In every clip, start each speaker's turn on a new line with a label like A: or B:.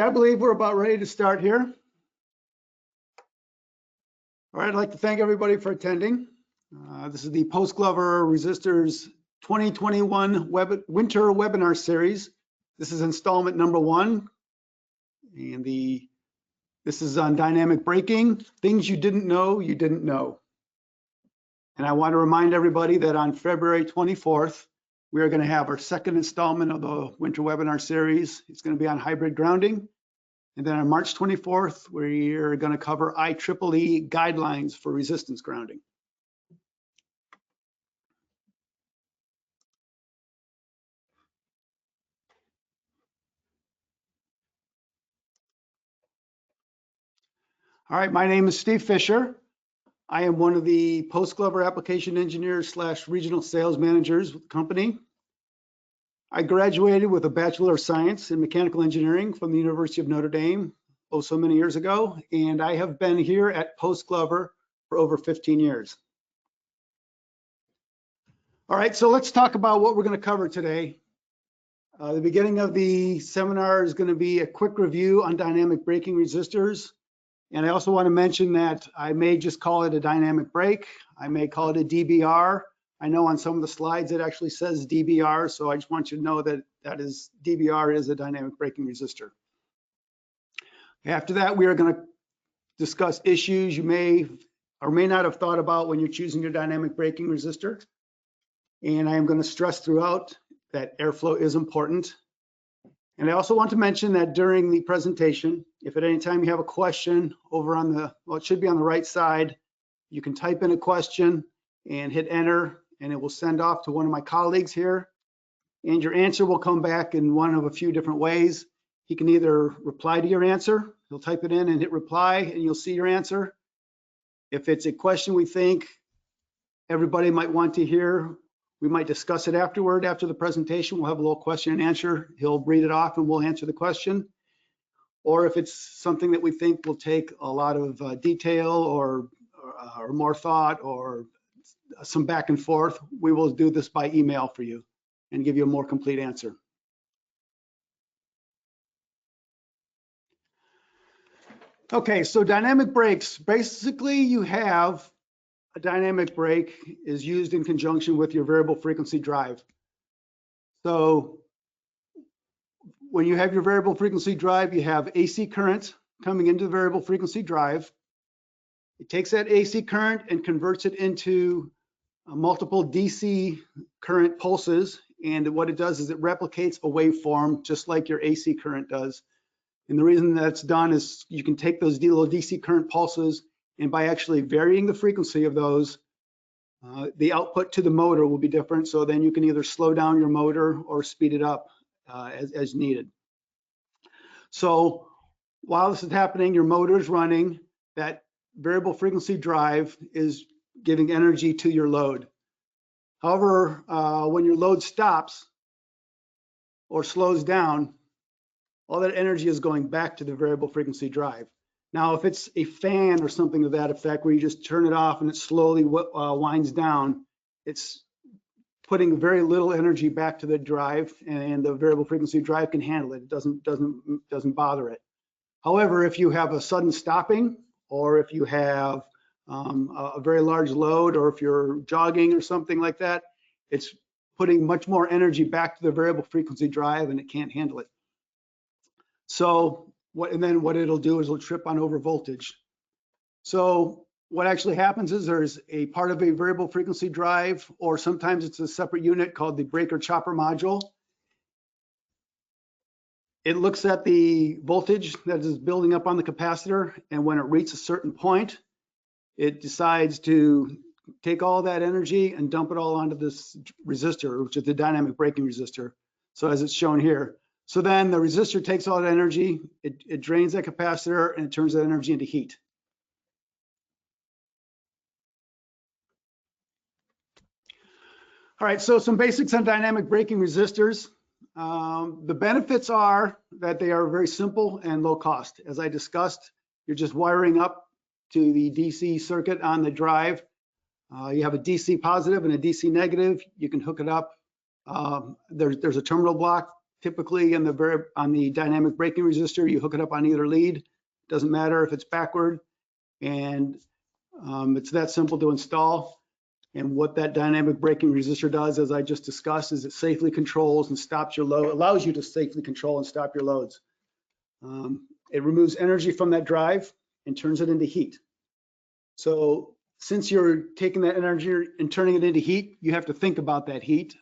A: I believe we're about ready to start here. All right, I'd like to thank everybody for attending. This is the Post-Glover Resistors 2021 Winter Webinar Series. This is installment number 1, and this is on dynamic braking, things you didn't know you didn't know. And I want to remind everybody that on February 24th, we are going to have our second installment of the Winter Webinar Series. It's going to be on hybrid grounding. And then on March 24th, we're going to cover IEEE guidelines for resistance grounding. All right, my name is Steve Fisher. I am one of the Post-Glover application engineers / regional sales managers with the company. I graduated with a Bachelor of Science in Mechanical Engineering from the University of Notre Dame so many years ago, and I have been here at Post-Glover for over 15 years. All right, so let's talk about what we're going to cover today. The beginning of the seminar is going to be a quick review on dynamic braking resistors. And I also want to mention that I may just call it a dynamic brake. I may call it a DBR. I know on some of the slides it actually says DBR, so I just want you to know that DBR is a dynamic braking resistor. After that, we are going to discuss issues you may or may not have thought about when you're choosing your dynamic braking resistor. And I am going to stress throughout that airflow is important. And I also want to mention that during the presentation, if at any time you have a question over on the, well, it should be on the right side, you can type in a question and hit enter, and it will send off to one of my colleagues here. And your answer will come back in one of a few different ways. He can either reply to your answer, he'll type it in and hit reply, and you'll see your answer. If it's a question we think everybody might want to hear, we might discuss it afterward. After the presentation, we'll have a little question and answer. He'll read it off and we'll answer the question. Or if it's something that we think will take a lot of detail or more thought or some back and forth, we will do this by email for you and give you a more complete answer. Okay, so dynamic brakes, basically you have a dynamic brake is used in conjunction with your variable frequency drive. So when you have your variable frequency drive, you have AC current coming into the variable frequency drive. It takes that AC current and converts it into multiple DC current pulses. And what it does is it replicates a waveform just like your AC current does. And the reason that's done is you can take those little DC current pulses, and by actually varying the frequency of those, the output to the motor will be different. So then you can either slow down your motor or speed it up as needed. So while this is happening, your motor is running, that variable frequency drive is giving energy to your load. However, when your load stops or slows down, all that energy is going back to the variable frequency drive. Now, if it's a fan or something to that effect, where you just turn it off and it slowly winds down, it's putting very little energy back to the drive, and the variable frequency drive can handle it. It doesn't bother it. However, if you have a sudden stopping, or if you have a very large load, or if you're jogging or something like that, it's putting much more energy back to the variable frequency drive, and it can't handle it. So what it'll do is it'll trip on over voltage. So what actually happens is there's a part of a variable frequency drive, or sometimes it's a separate unit called the breaker chopper module. It looks at the voltage that is building up on the capacitor, and when it reaches a certain point, it decides to take all that energy and dump it all onto this resistor, which is the dynamic braking resistor. So as it's shown here. So then the resistor takes all that energy, it drains that capacitor, and it turns that energy into heat. All right, so some basics on dynamic braking resistors. The benefits are that they are very simple and low cost. As I discussed, you're just wiring up to the DC circuit on the drive. You have a DC positive and a DC negative. You can hook it up. There's a terminal block Typically on the dynamic braking resistor, you hook it up on either lead. Doesn't matter if it's backward, and it's that simple to install. And what that dynamic braking resistor does, as I just discussed, is it safely controls and stops your load, allows you to safely control and stop your loads. It removes energy from that drive and turns it into heat. So since you're taking that energy and turning it into heat, you have to think about that heat.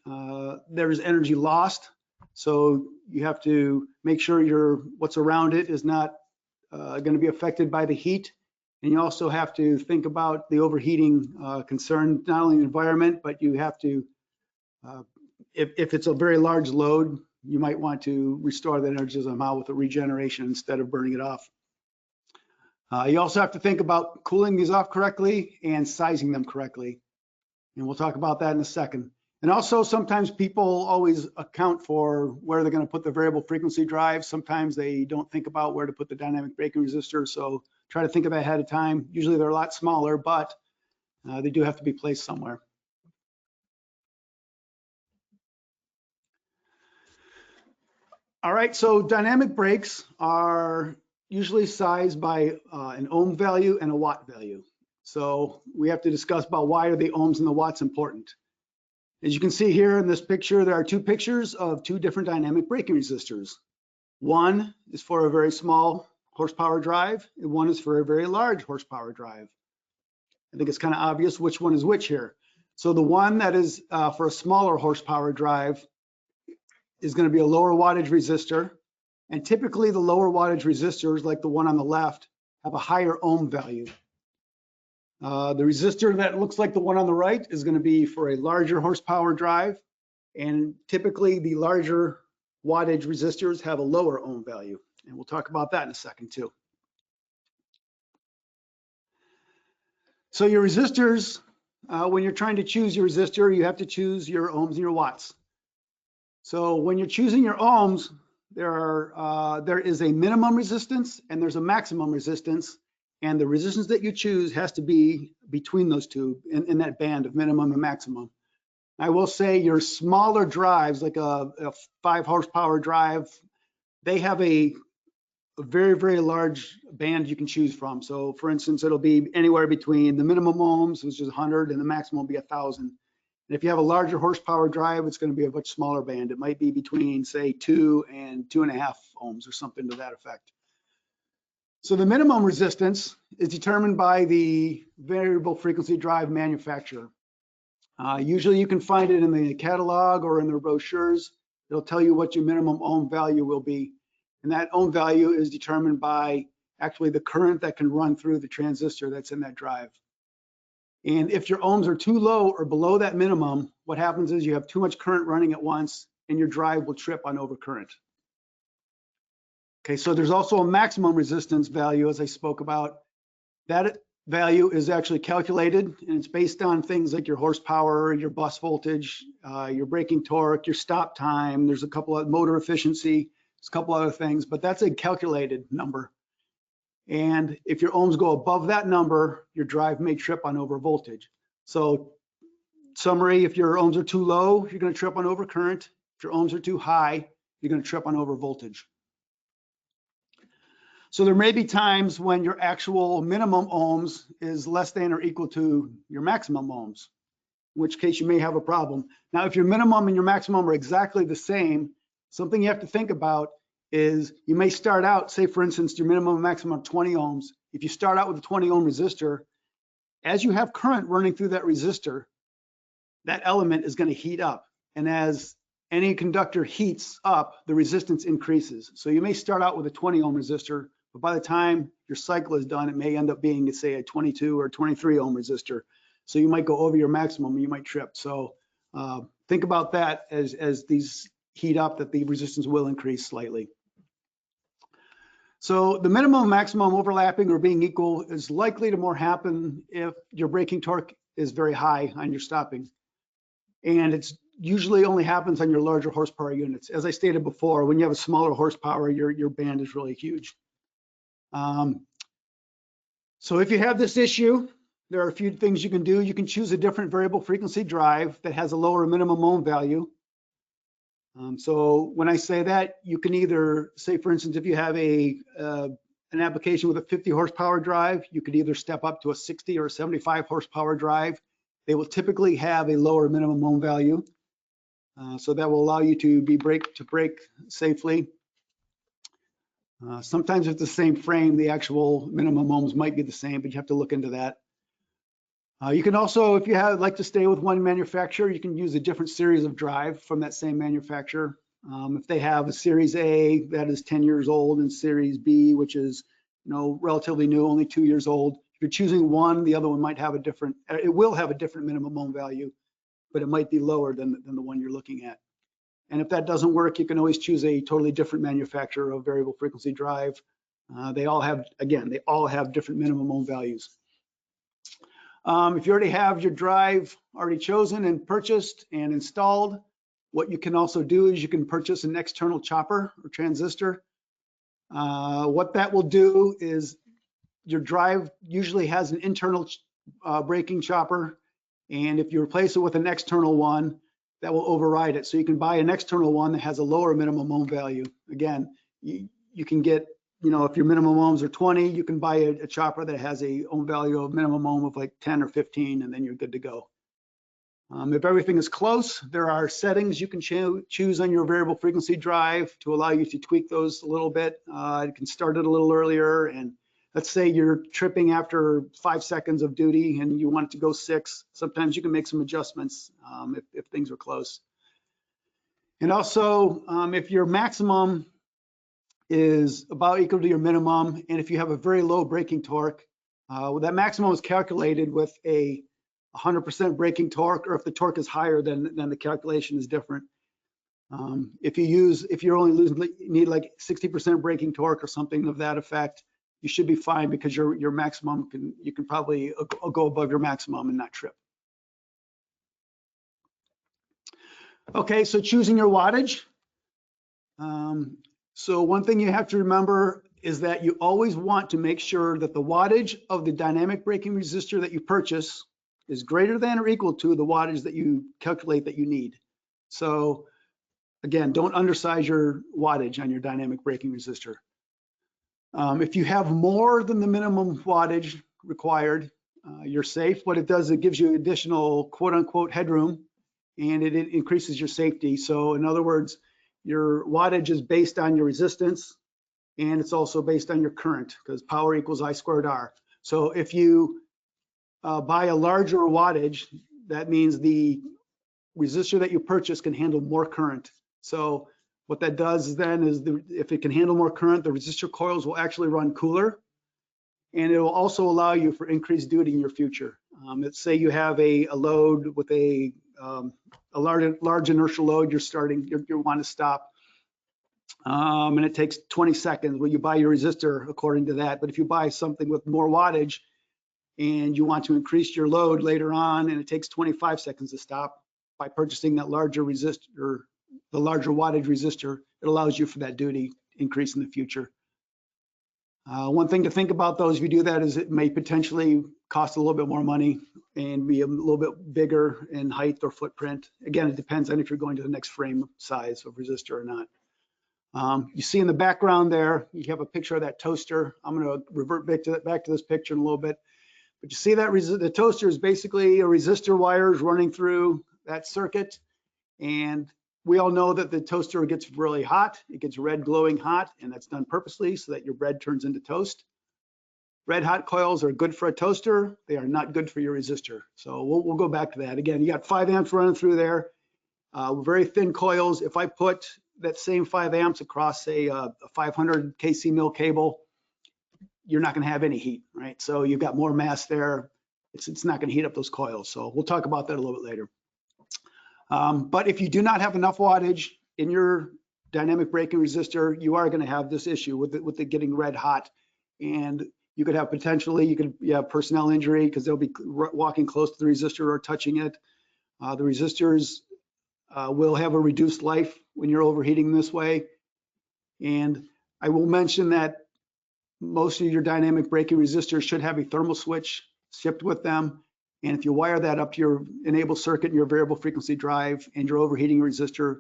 A: There's energy lost, so you have to make sure what's around it is not going to be affected by the heat. And you also have to think about the overheating concern, not only the environment, but you have to, if it's a very large load, you might want to restore the energy somehow with a regeneration instead of burning it off. You also have to think about cooling these off correctly and sizing them correctly. And we'll talk about that in a second. And also sometimes people always account for where they're going to put the variable frequency drive. Sometimes they don't think about where to put the dynamic braking resistor. So try to think of that ahead of time. Usually they're a lot smaller, but they do have to be placed somewhere. All right, so dynamic brakes are usually sized by an ohm value and a watt value. So we have to discuss about why are the ohms and the watts important. As you can see here in this picture, there are two pictures of two different dynamic braking resistors. One is for a very small horsepower drive, and one is for a very large horsepower drive. I think it's kind of obvious which one is which here. So the one that is for a smaller horsepower drive is going to be a lower wattage resistor. And typically the lower wattage resistors, like the one on the left, have a higher ohm value. The resistor that looks like the one on the right is going to be for a larger horsepower drive. And typically the larger wattage resistors have a lower ohm value. And we'll talk about that in a second too. So your resistors, when you're trying to choose your resistor, you have to choose your ohms and your watts. So when you're choosing your ohms, there is a minimum resistance and there's a maximum resistance, and the resistance that you choose has to be between those two in that band of minimum and maximum. I will say your smaller drives, like a 5 horsepower drive, they have a very, very large band you can choose from. So for instance, it'll be anywhere between the minimum ohms, which is 100, and the maximum will be 1,000. And if you have a larger horsepower drive, it's going to be a much smaller band. It might be between, say, 2 and 2.5 ohms or something to that effect. So the minimum resistance is determined by the variable frequency drive manufacturer. Usually you can find it in the catalog or in the brochures. It'll tell you what your minimum ohm value will be. And that ohm value is determined by actually the current that can run through the transistor that's in that drive. And if your ohms are too low or below that minimum, what happens is you have too much current running at once and your drive will trip on overcurrent. Okay, so there's also a maximum resistance value, as I spoke about. That value is actually calculated, and it's based on things like your horsepower, your bus voltage, your braking torque, your stop time. There's a couple of motor efficiency, there's a couple other things, but that's a calculated number. And if your ohms go above that number, your drive may trip on over voltage. So summary, if your ohms are too low, you're going to trip on over current. If your ohms are too high, you're going to trip on over voltage. So there may be times when your actual minimum ohms is less than or equal to your maximum ohms, in which case you may have a problem. Now, if your minimum and your maximum are exactly the same, something you have to think about is you may start out, say for instance, your minimum and maximum 20 ohms. If you start out with a 20 ohm resistor, as you have current running through that resistor, that element is going to heat up. And as any conductor heats up, the resistance increases. So you may start out with a 20 ohm resistor, but by the time your cycle is done, it may end up being, say, a 22 or 23 ohm resistor. So you might go over your maximum and you might trip. So think about that as these heat up, that the resistance will increase slightly. So the minimum and maximum overlapping or being equal is likely to more happen if your braking torque is very high on your stopping. And it's usually only happens on your larger horsepower units. As I stated before, when you have a smaller horsepower, your band is really huge. So if you have this issue, there are a few things you can do. You can choose a different variable frequency drive that has a lower minimum ohm value. So when I say that, you can either say, for instance, if you have an application with a 50 horsepower drive, you could either step up to a 60 or 75 horsepower drive. They will typically have a lower minimum ohm value. So that will allow you to brake safely. Sometimes it's the same frame, the actual minimum ohms might be the same, but you have to look into that. You can also, if you like to stay with one manufacturer, you can use a different series of drive from that same manufacturer. If they have a Series A that is 10 years old and Series B, which is relatively new, only 2 years old, if you're choosing one, the other one might have it will have a different minimum ohm value, but it might be lower than the one you're looking at. And if that doesn't work, you can always choose a totally different manufacturer of variable frequency drive. They all have different minimum ohm values. If you already have your drive already chosen and purchased and installed, what you can also do is you can purchase an external chopper or transistor. What that will do is your drive usually has an internal braking chopper, and if you replace it with an external one, that will override it. So you can buy an external one that has a lower minimum ohm value. Again, you can get, if your minimum ohms are 20, you can buy a chopper that has a ohm value of minimum ohm of like 10 or 15, and then you're good to go. If everything is close, there are settings you can choose on your variable frequency drive to allow you to tweak those a little bit. You can start it a little earlier, and let's say you're tripping after 5 seconds of duty and you want it to go 6. Sometimes you can make some adjustments if things are close. And also, if your maximum is about equal to your minimum, and if you have a very low braking torque, that maximum is calculated with a 100% braking torque, or if the torque is higher, then the calculation is different. If you only need like 60% braking torque or something of that effect, you should be fine, because your maximum you can probably go above your maximum and not trip. Okay, so choosing your wattage. So one thing you have to remember is that you always want to make sure that the wattage of the dynamic braking resistor that you purchase is greater than or equal to the wattage that you calculate that you need. So again, don't undersize your wattage on your dynamic braking resistor. If you have more than the minimum wattage required, you're safe. What it does, it gives you additional quote unquote headroom, and it increases your safety. So in other words, your wattage is based on your resistance, and it's also based on your current, because power equals I squared R. So if you buy a larger wattage, that means the resistor that you purchase can handle more current. So what that does then is, if it can handle more current, the resistor coils will actually run cooler, and it will also allow you for increased duty in your future. Let's say you have a load with a large inertial load, you want to stop, and it takes 20 seconds. Well, you buy your resistor according to that. But if you buy something with more wattage and you want to increase your load later on, and it takes 25 seconds to stop, by purchasing that larger resistor, the larger wattage resistor, it allows you for that duty increase in the future. One thing to think about though, if you do that, is it may potentially cost a little bit more money and be a little bit bigger in height or footprint. Again, it depends on if you're going to the next frame size of resistor or not. You see in the background there, you have a picture of that toaster. I'm going to revert back to this picture in a little bit. But you see that the toaster is basically a resistor wires running through that circuit. And we all know that the toaster gets really hot. It gets red glowing hot, and that's done purposely so that your bread turns into toast. Red hot coils are good for a toaster. They are not good for your resistor. So we'll go back to that. Again, you got 5 amps running through there. Very thin coils. If I put that same 5 amps across a 500 kc mil cable, you're not going to have any heat, right? So you've got more mass there. It's not going to heat up those coils. So we'll talk about that a little bit later. But if you do not have enough wattage in your dynamic braking resistor, you are going to have this issue with it getting red hot, and you could have personnel injury, because they'll be walking close to the resistor or touching it. The resistors will have a reduced life when you're overheating this way. And I will mention that most of your dynamic braking resistors should have a thermal switch shipped with them. And if you wire that up to your enable circuit in your variable frequency drive and your overheating resistor,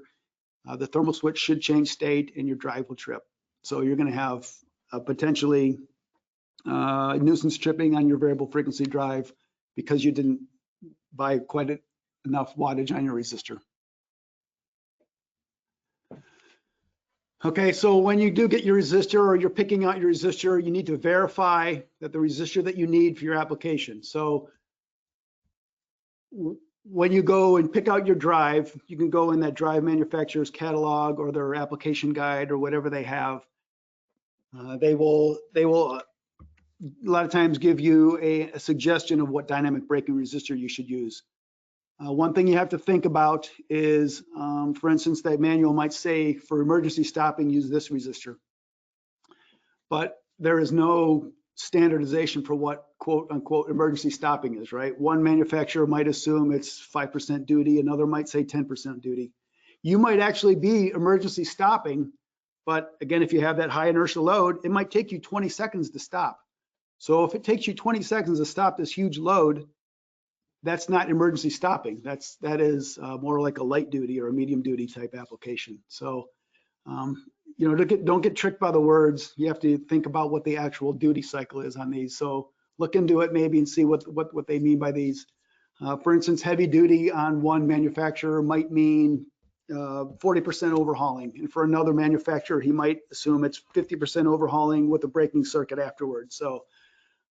A: the thermal switch should change state and your drive will trip. So you're going to have potentially nuisance tripping on your variable frequency drive because you didn't buy quite enough wattage on your resistor. Okay, so when you do get your resistor or you're picking out your resistor, you need to verify that the resistor that you need for your application. So when you go and pick out your drive, you can go in that drive manufacturer's catalog or their application guide or whatever they have. They will a lot of times give you a suggestion of what dynamic braking resistor you should use. One thing you have to think about is, for instance, that manual might say for emergency stopping, use this resistor. But there is no standardization for what quote unquote emergency stopping is, right? One manufacturer might assume it's 5% duty, another might say 10% duty. You might actually be emergency stopping, but again, if you have that high inertial load, it might take you 20 seconds to stop. So if it takes you 20 seconds to stop this huge load, that's not emergency stopping. That is more like a light duty or a medium duty type application. So, you know, don't get tricked by the words. You have to think about what the actual duty cycle is on these. So look into it maybe and see what they mean by these. For instance, heavy duty on one manufacturer might mean 40% overhauling, and for another manufacturer, he might assume it's 50% overhauling with a braking circuit afterwards. So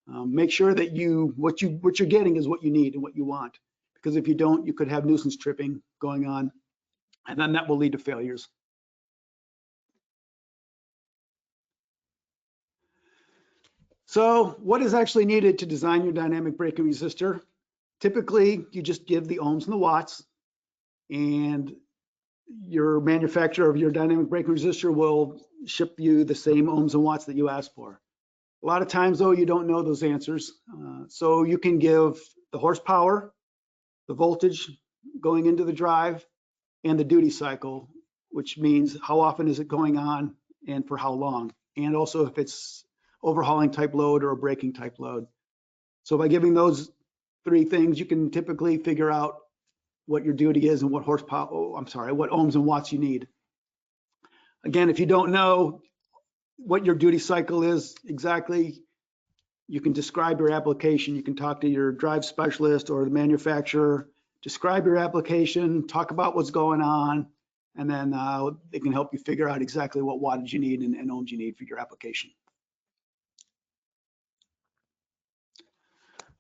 A: make sure that what you're getting is what you need and what you want, because if you don't, you could have nuisance tripping going on, and then that will lead to failures. So what is actually needed to design your dynamic braking resistor? Typically, you just give the ohms and the watts, and your manufacturer of your dynamic braking resistor will ship you the same ohms and watts that you asked for. A lot of times, though, you don't know those answers. So you can give the horsepower, the voltage going into the drive, and the duty cycle, which means how often is it going on and for how long, and also if it's overhauling type load or a braking type load. So by giving those three things, you can typically figure out what your duty is and what horsepower, what ohms and watts you need. Again, if you don't know what your duty cycle is exactly, you can describe your application. You can talk to your drive specialist or the manufacturer, describe your application, talk about what's going on, and then they can help you figure out exactly what wattage you need and ohms you need for your application.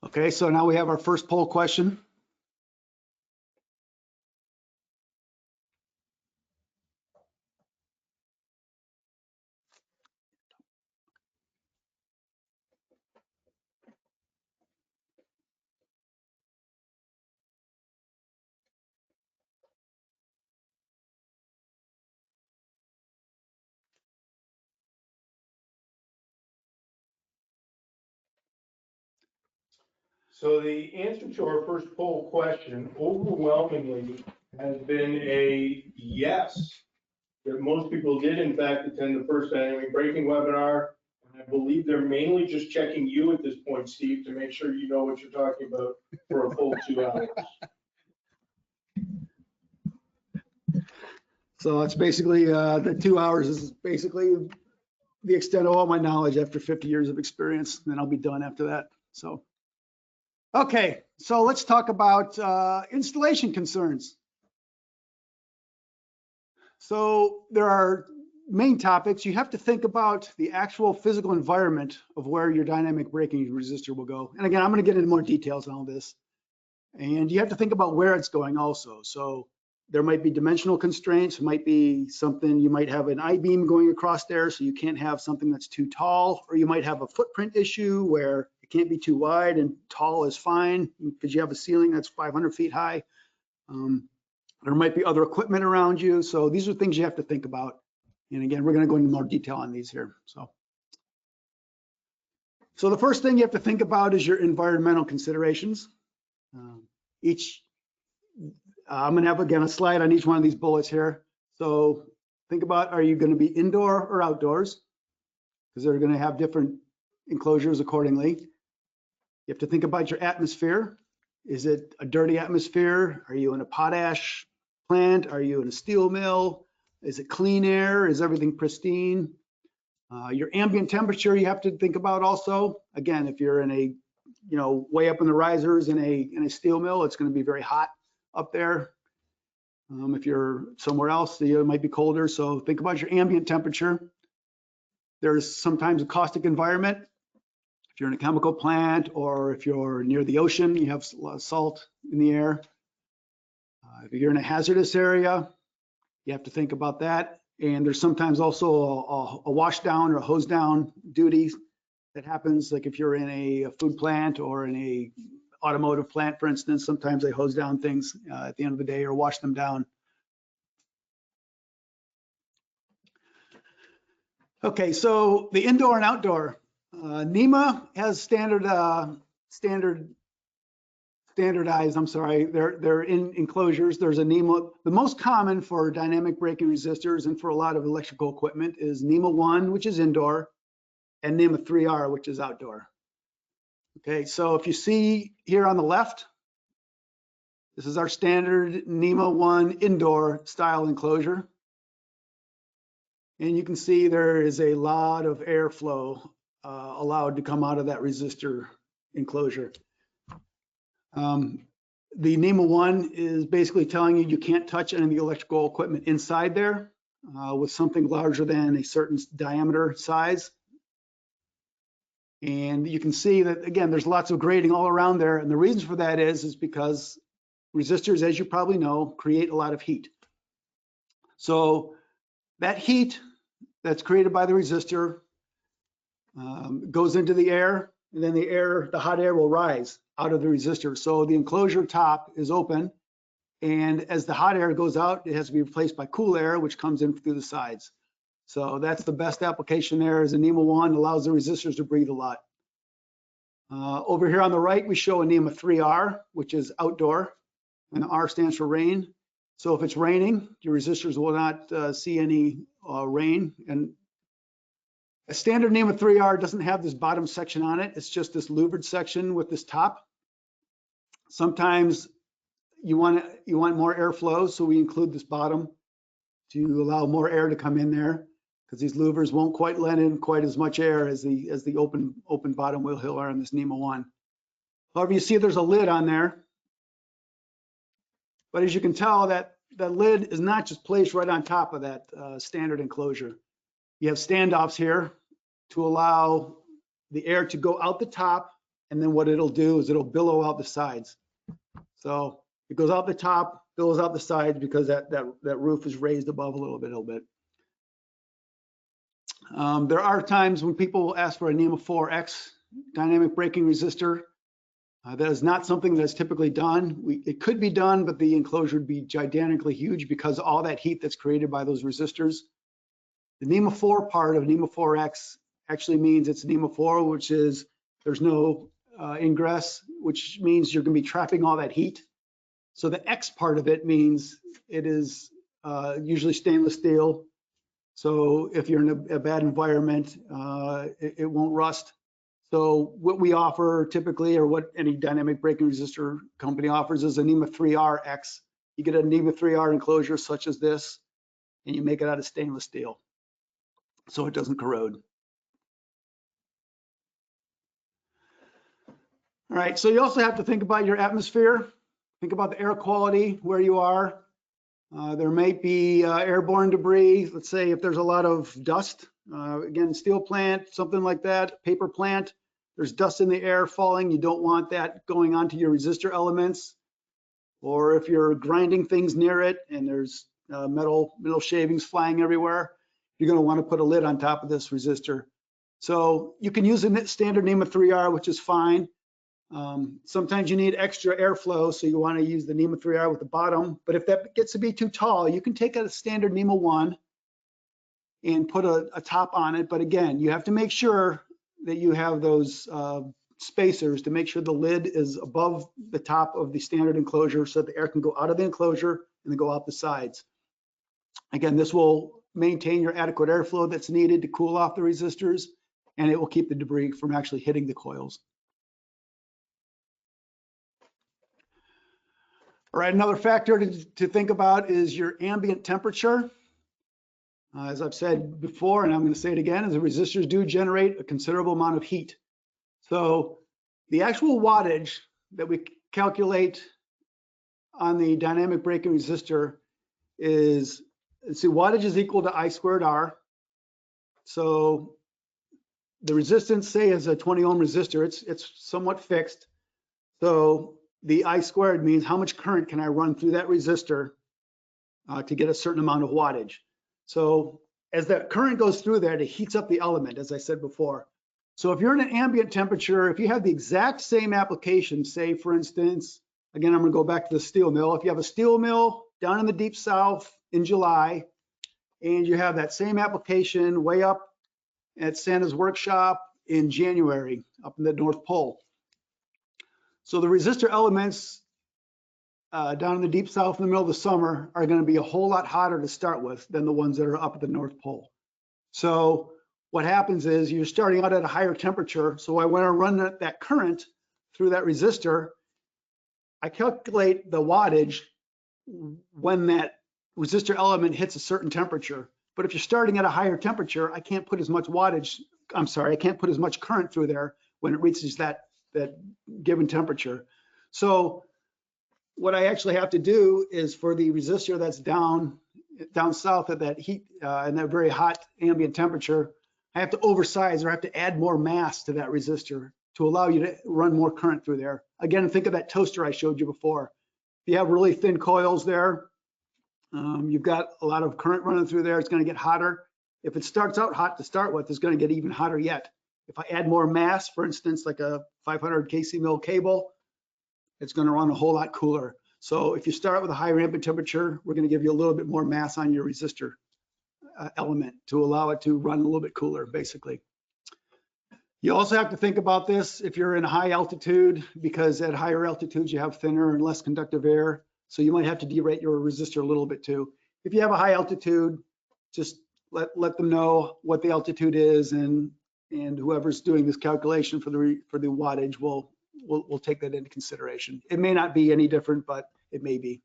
A: Okay, so now we have our first poll question.
B: So the answer to our first poll question overwhelmingly has been a yes. That most people did in fact attend the first dynamic braking webinar. And I believe they're mainly just checking you at this point, Steve, to make sure you know what you're talking about for a full 2 hours.
A: So it's basically, the 2 hours is basically the extent of all my knowledge after 50 years of experience, and then I'll be done after that. So, okay, so let's talk about installation concerns. So there are main topics. You have to think about the actual physical environment of where your dynamic braking resistor will go. And again, I'm going to get into more details on all this. And you have to think about where it's going also. So there might be dimensional constraints. It might be something, you might have an I-beam going across there, so you can't have something that's too tall, or you might have a footprint issue where it can't be too wide and tall is fine because you have a ceiling that's 500 feet high. There might be other equipment around you. So these are things you have to think about. And again, we're going to go into more detail on these here. So the first thing you have to think about is your environmental considerations. I'm going to have, again, a slide on each one of these bullets here. So think about, are you going to be indoor or outdoors? Because they're going to have different enclosures accordingly. You have to think about your atmosphere. Is it a dirty atmosphere? Are you in a potash plant? Are you in a steel mill? Is it clean air? Is everything pristine? Your ambient temperature you have to think about also. Again, if you're in a, way up in the risers in a steel mill, it's going to be very hot up there. If you're somewhere else, it might be colder. So think about your ambient temperature. There's sometimes a caustic environment. If you're in a chemical plant or if you're near the ocean, you have a lot of salt in the air. If you're in a hazardous area, you have to think about that. And there's sometimes also a wash down or a hose down duty that happens. Like if you're in a food plant or in a automotive plant, for instance, sometimes they hose down things at the end of the day or wash them down. Okay, so the indoor and outdoor. NEMA has standardized, they're in enclosures. There's a NEMA, the most common for dynamic braking resistors and for a lot of electrical equipment is NEMA 1, which is indoor, and NEMA 3R, which is outdoor. Okay, so if you see here on the left, this is our standard NEMA 1 indoor style enclosure. And you can see there is a lot of airflow allowed to come out of that resistor enclosure. The NEMA 1 is basically telling you can't touch any of the electrical equipment inside there with something larger than a certain diameter size. And you can see that, again, there's lots of grading all around there. And the reason for that is because resistors, as you probably know, create a lot of heat. So that heat that's created by the resistor goes into the air, and then the hot air will rise out of the resistor. So the enclosure top is open, and as the hot air goes out, it has to be replaced by cool air, which comes in through the sides. So that's the best application there is a NEMA 1, allows the resistors to breathe a lot. Over here on the right, we show a NEMA 3R, which is outdoor, and R stands for rain. So if it's raining, your resistors will not see any rain. And a standard NEMA 3R doesn't have this bottom section on it. It's just this louvered section with this top. Sometimes you want more airflow, so we include this bottom to allow more air to come in there, because these louvers won't quite let in quite as much air as the open bottom wheel hill are on this NEMA 1. However, you see there's a lid on there. But as you can tell, that lid is not just placed right on top of that standard enclosure. You have standoffs here to allow the air to go out the top, and then what it'll do is it'll billow out the sides. So it goes out the top, billows out the sides because that roof is raised above a little bit. There are times when people will ask for a NEMA 4X dynamic braking resistor. That is not something that's typically done. It could be done, but the enclosure would be gigantically huge because all that heat that's created by those resistors. The NEMA 4 part of NEMA 4X actually means it's NEMA 4, which is there's no ingress, which means you're going to be trapping all that heat. So the X part of it means it is usually stainless steel. So if you're in a bad environment, it won't rust. So what we offer typically, or what any dynamic braking resistor company offers, is a NEMA 3RX. You get a NEMA 3R enclosure such as this, and you make it out of stainless steel, so it doesn't corrode. All right, so you also have to think about your atmosphere. Think about the air quality where you are. There might be airborne debris. Let's say if there's a lot of dust, again, steel plant, something like that, paper plant, there's dust in the air falling. You don't want that going onto your resistor elements. Or if you're grinding things near it and there's metal shavings flying everywhere, you're going to want to put a lid on top of this resistor. So you can use a standard NEMA 3R, which is fine. Sometimes you need extra airflow, so you want to use the NEMA 3R with the bottom. But if that gets to be too tall, you can take a standard NEMA 1 and put a top on it. But again, you have to make sure that you have those spacers to make sure the lid is above the top of the standard enclosure so that the air can go out of the enclosure and then go out the sides. Again, this will maintain your adequate airflow that's needed to cool off the resistors, and it will keep the debris from actually hitting the coils. All right, another factor to think about is your ambient temperature. As I've said before, and I'm going to say it again, is the resistors do generate a considerable amount of heat. So the actual wattage that we calculate on the dynamic braking resistor is, let's see, wattage is equal to I squared R. So the resistance, say, is a 20 ohm resistor. It's somewhat fixed. So the I squared means how much current can I run through that resistor to get a certain amount of wattage. So as that current goes through there, it heats up the element, as I said before. So if you're in an ambient temperature, if you have the exact same application, say, for instance, again, I'm going to go back to the steel mill. If you have a steel mill down in the deep south in July, and you have that same application way up at Santa's workshop in January, up in the North Pole. So the resistor elements down in the deep south in the middle of the summer are going to be a whole lot hotter to start with than the ones that are up at the North Pole. So what happens is you're starting out at a higher temperature. So I want to run that current through that resistor. I calculate the wattage when that resistor element hits a certain temperature. But if you're starting at a higher temperature, I can't put as much wattage, I'm sorry, I can't put as much current through there when it reaches that given temperature. So what I actually have to do is for the resistor that's down south at that heat and that very hot ambient temperature, I have to oversize or I have to add more mass to that resistor to allow you to run more current through there. Again, think of that toaster I showed you before. If you have really thin coils there, you've got a lot of current running through there, it's going to get hotter. If it starts out hot to start with, it's going to get even hotter yet. If I add more mass, for instance, like a 500 kc mil cable, it's going to run a whole lot cooler. So if you start with a higher ambient temperature, we're going to give you a little bit more mass on your resistor element to allow it to run a little bit cooler, basically. You also have to think about this if you're in high altitude, because at higher altitudes you have thinner and less conductive air. So you might have to derate your resistor a little bit too. If you have a high altitude, just let them know what the altitude is, and whoever's doing this calculation for the wattage will take that into consideration. It may not be any different, but it may be.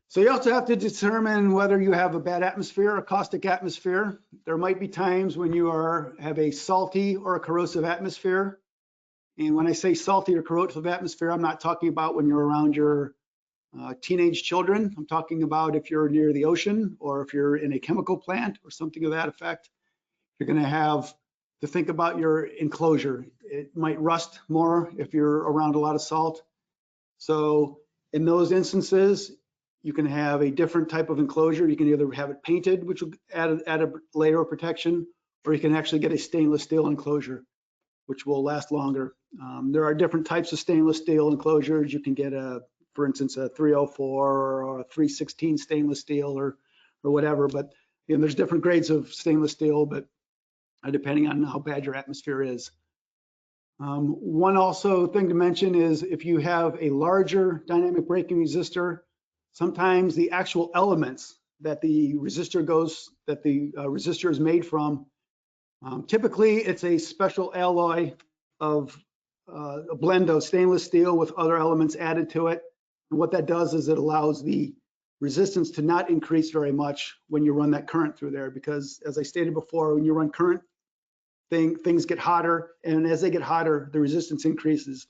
A: So you also have to determine whether you have a bad atmosphere, a caustic atmosphere. There might be times when you have a salty or a corrosive atmosphere. And when I say salty or corrosive atmosphere, I'm not talking about when you're around your teenage children. I'm talking about if you're near the ocean or if you're in a chemical plant or something of that effect. You're going to have to think about your enclosure. It might rust more if you're around a lot of salt. So in those instances, you can have a different type of enclosure. You can either have it painted, which will add a layer of protection, or you can actually get a stainless steel enclosure, which will last longer. There are different types of stainless steel enclosures. You can get for instance, a 304 or a 316 stainless steel or whatever. But there's different grades of stainless steel, but depending on how bad your atmosphere is. One also thing to mention is if you have a larger dynamic braking resistor, sometimes the actual elements that the resistor is made from, typically it's a special alloy of a blend of stainless steel with other elements added to it. And what that does is it allows the resistance to not increase very much when you run that current through there, because as I stated before, when you run current, things get hotter, and as they get hotter, the resistance increases.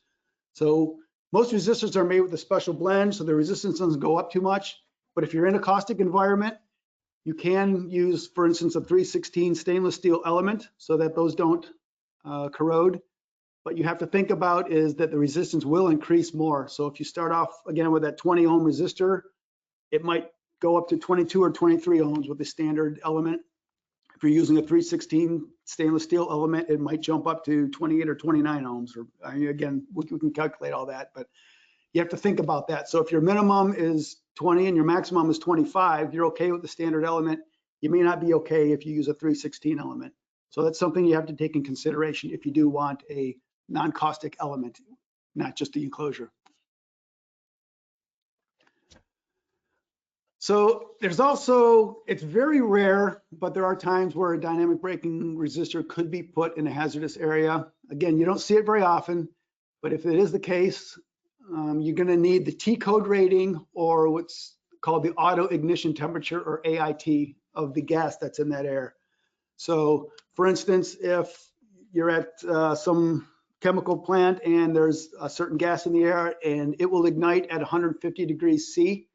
A: So most resistors are made with a special blend, so the resistance doesn't go up too much. But if you're in a caustic environment, you can use, for instance, a 316 stainless steel element so that those don't corrode. But you have to think about is that the resistance will increase more. So if you start off again with that 20 ohm resistor, it might go up to 22 or 23 ohms with the standard element. If you're using a 316 stainless steel element, it might jump up to 28 or 29 ohms. Or again, we can calculate all that, but you have to think about that. So if your minimum is 20 and your maximum is 25, you're okay with the standard element. You may not be okay if you use a 316 element. So that's something you have to take in consideration if you do want a non-caustic element, not just the enclosure. So there's also, it's very rare, but there are times where a dynamic braking resistor could be put in a hazardous area. Again, you don't see it very often, but if it is the case, you're going to need the T code rating, or what's called the auto ignition temperature, or AIT, of the gas that's in that air. So for instance, if you're at some chemical plant and there's a certain gas in the air and it will ignite at 150 degrees C,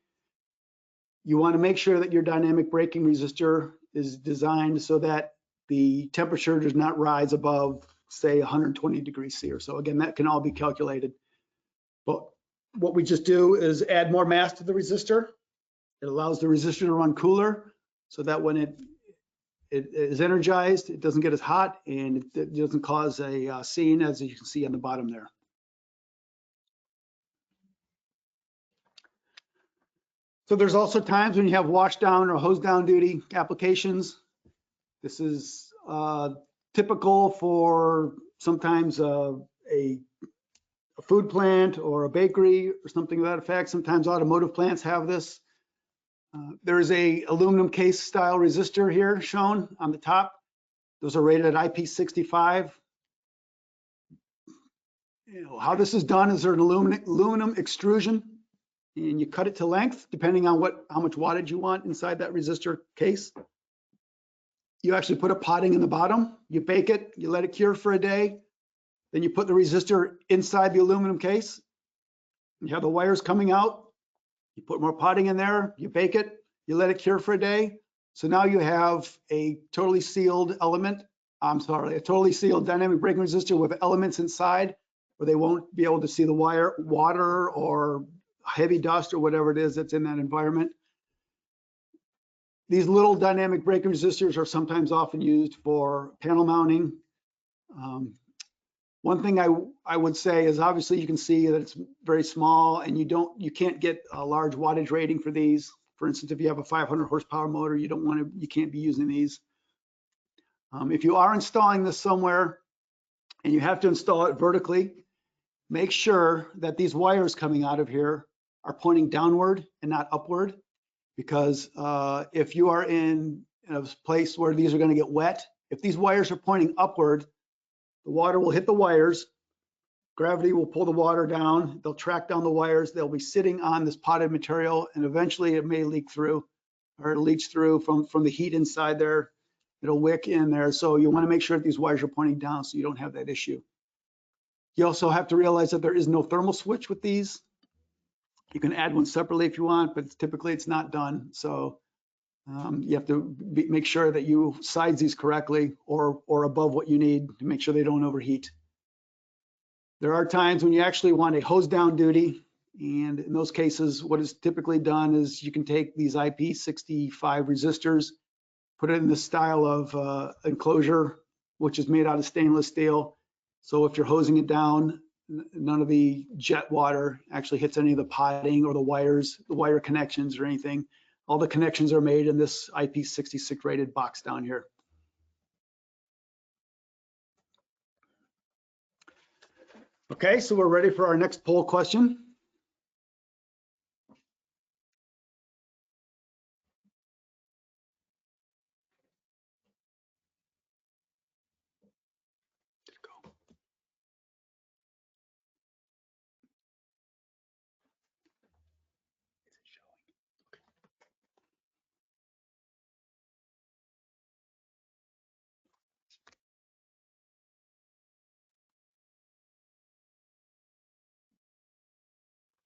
A: you want to make sure that your dynamic braking resistor is designed so that the temperature does not rise above, say, 120 degrees C or so. Again, that can all be calculated. But what we just do is add more mass to the resistor. It allows the resistor to run cooler so that when it is energized, it doesn't get as hot and it doesn't cause a scene, as you can see on the bottom there. So there's also times when you have wash down or hose down duty applications. This is typical for sometimes a food plant or a bakery or something to that effect. Sometimes automotive plants have this. There's a aluminum case style resistor here shown on the top. Those are rated at IP65. How this is done is there's an aluminum extrusion, and you cut it to length depending on how much wattage you want inside that resistor case. You actually put a potting in the bottom, you bake it, you let it cure for a day, then you put the resistor inside the aluminum case. You have the wires coming out, you put more potting in there, you bake it, you let it cure for a day. So now you have a totally sealed a totally sealed dynamic braking resistor with elements inside where they won't be able to see the water or heavy dust or whatever it is that's in that environment. These little dynamic braking resistors are sometimes often used for panel mounting. One thing I would say is obviously you can see that it's very small and you can't get a large wattage rating for these. For instance, if you have a 500 horsepower motor, you can't be using these. If you are installing this somewhere and you have to install it vertically, make sure that these wires coming out of here are pointing downward and not upward, because if you are in a place where these are going to get wet, if these wires are pointing upward, the water will hit the wires, gravity will pull the water down, they'll track down the wires, they'll be sitting on this potted material, and eventually it may leak through or leach through from the heat inside there. It'll wick in there. So you want to make sure that these wires are pointing down so you don't have that issue. You also have to realize that there is no thermal switch with these. You can add one separately if you want, but typically it's not done. So you have to make sure that you size these correctly or above what you need to make sure they don't overheat. There are times when you actually want a hose down duty, and in those cases, what is typically done is you can take these IP65 resistors, put it in the style of Enclosure, which is made out of stainless steel. So if you're hosing it down, none of the jet water actually hits any of the potting or the wires, the wire connections or anything. All the connections are made in this IP66 rated box down here. Okay, so we're ready for our next poll question.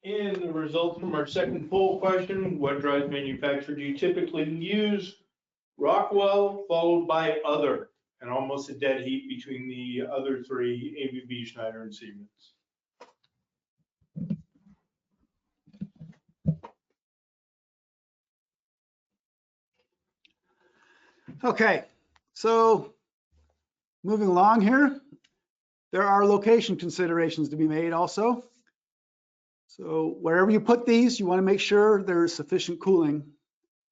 B: And the results from our second poll question: what drive manufacturer do you typically use? Rockwell, followed by other, and almost a dead heat between the other three, ABB, Schneider, and Siemens.
A: Okay, so moving along here, there are location considerations to be made also. So wherever you put these, you want to make sure there's sufficient cooling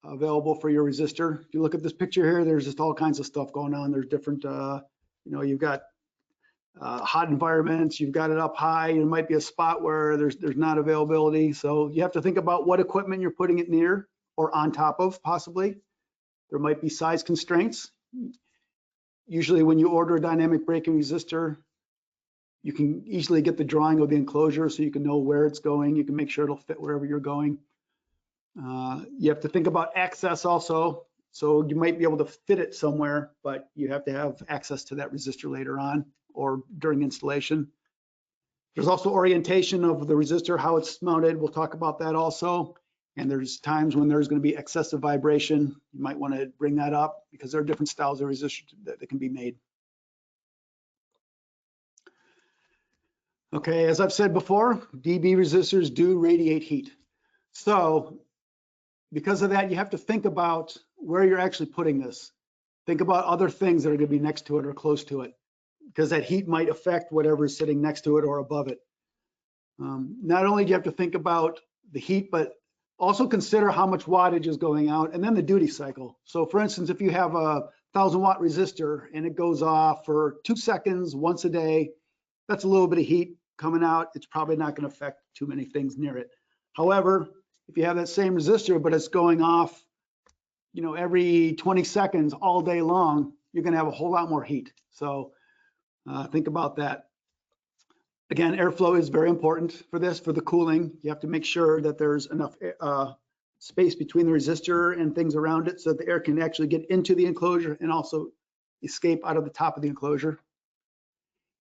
A: available for your resistor. If you look at this picture here, there's just all kinds of stuff going on. There's different, you've got hot environments, you've got it up high, there might be a spot where there's not availability. So you have to think about what equipment you're putting it near or on top of, possibly. There might be size constraints. Usually when you order a dynamic braking resistor, you can easily get the drawing of the enclosure so you can know where it's going. You can make sure it'll fit wherever you're going. You have to think about access also. So you might be able to fit it somewhere, but you have to have access to that resistor later on or during installation. There's also orientation of the resistor, how it's mounted. We'll talk about that also. And there's times when there's going to be excessive vibration. You might want to bring that up because there are different styles of resistors that can be made. Okay, as I've said before, DB resistors do radiate heat. So because of that, you have to think about where you're actually putting this. Think about other things that are going to be next to it or close to it, because that heat might affect whatever is sitting next to it or above it. Not only do you have to think about the heat, but also consider how much wattage is going out and then the duty cycle. So for instance, if you have a 1,000-watt resistor and it goes off for 2 seconds once a day, that's a little bit of heat coming out. It's probably not going to affect too many things near it. However, if you have that same resistor, but it's going off, you know, every 20 seconds all day long, you're going to have a whole lot more heat. So think about that. Again, airflow is very important for this, for the cooling. You have to make sure that there's enough space between the resistor and things around it so that the air can actually get into the enclosure and also escape out of the top of the enclosure.